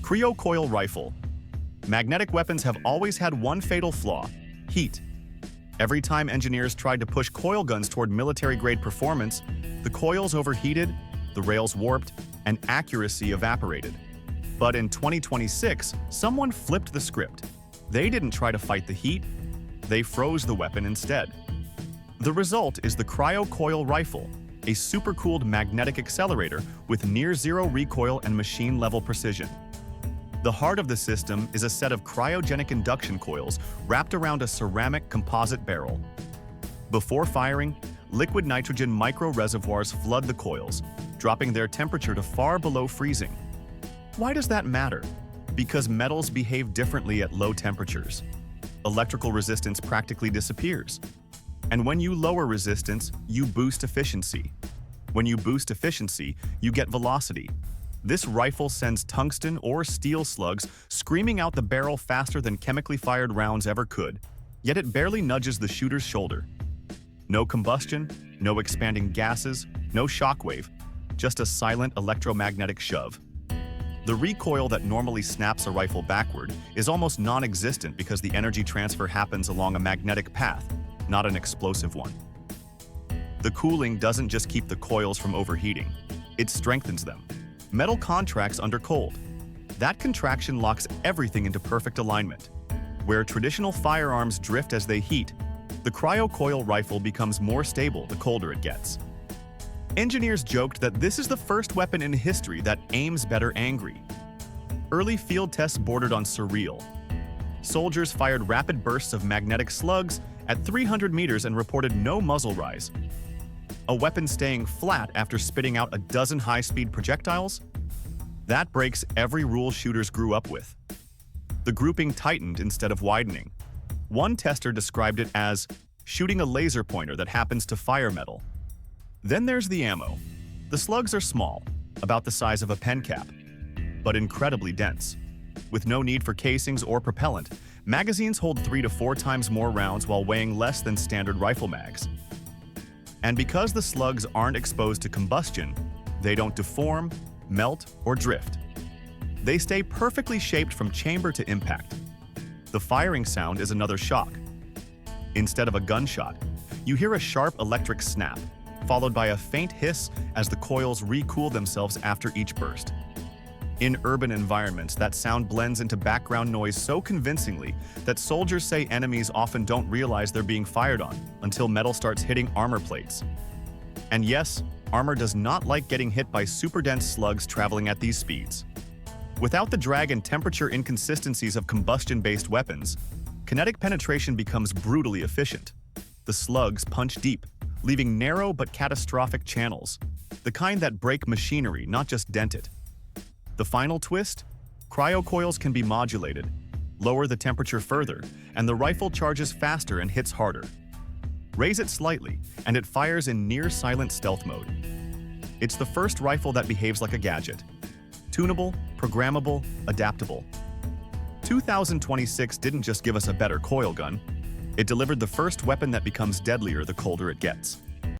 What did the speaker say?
Cryo-Coil Rifle. Magnetic weapons have always had one fatal flaw: heat. Every time engineers tried to push coil guns toward military-grade performance, the coils overheated, the rails warped, and accuracy evaporated. But in 2026, someone flipped the script. They didn't try to fight the heat, they froze the weapon instead. The result is the Cryo-Coil Rifle, a supercooled magnetic accelerator with near-zero recoil and machine-level precision. The heart of the system is a set of cryogenic induction coils wrapped around a ceramic composite barrel. Before firing, liquid nitrogen micro-reservoirs flood the coils, dropping their temperature to far below freezing. Why does that matter? Because metals behave differently at low temperatures. Electrical resistance practically disappears. And when you lower resistance, you boost efficiency. When you boost efficiency, you get velocity. This rifle sends tungsten or steel slugs screaming out the barrel faster than chemically fired rounds ever could, yet it barely nudges the shooter's shoulder. No combustion, no expanding gases, no shockwave, just a silent electromagnetic shove. The recoil that normally snaps a rifle backward is almost non-existent because the energy transfer happens along a magnetic path, not an explosive one. The cooling doesn't just keep the coils from overheating, it strengthens them. Metal contracts under cold. That contraction locks everything into perfect alignment. Where traditional firearms drift as they heat, the Cryo-Coil Rifle becomes more stable the colder it gets. Engineers joked that this is the first weapon in history that aims better angry. Early field tests bordered on surreal. Soldiers fired rapid bursts of magnetic slugs at 300 meters and reported no muzzle rise. A weapon staying flat after spitting out a dozen high-speed projectiles? That breaks every rule shooters grew up with. The grouping tightened instead of widening. One tester described it as shooting a laser pointer that happens to fire metal. Then there's the ammo. The slugs are small, about the size of a pen cap, but incredibly dense. With no need for casings or propellant, magazines hold 3 to 4 times more rounds while weighing less than standard rifle mags. And because the slugs aren't exposed to combustion, they don't deform, melt, or drift. They stay perfectly shaped from chamber to impact. The firing sound is another shock. Instead of a gunshot, you hear a sharp electric snap, followed by a faint hiss as the coils recool themselves after each burst. In urban environments, that sound blends into background noise so convincingly that soldiers say enemies often don't realize they're being fired on until metal starts hitting armor plates. And yes, armor does not like getting hit by super dense slugs traveling at these speeds. Without the drag and temperature inconsistencies of combustion-based weapons, kinetic penetration becomes brutally efficient. The slugs punch deep, leaving narrow but catastrophic channels, the kind that break machinery, not just dent it. The final twist? Cryo-coils can be modulated. Lower the temperature further, and the rifle charges faster and hits harder. Raise it slightly, and it fires in near-silent stealth mode. It's the first rifle that behaves like a gadget. Tunable, programmable, adaptable. 2026 didn't just give us a better coil gun, it delivered the first weapon that becomes deadlier the colder it gets.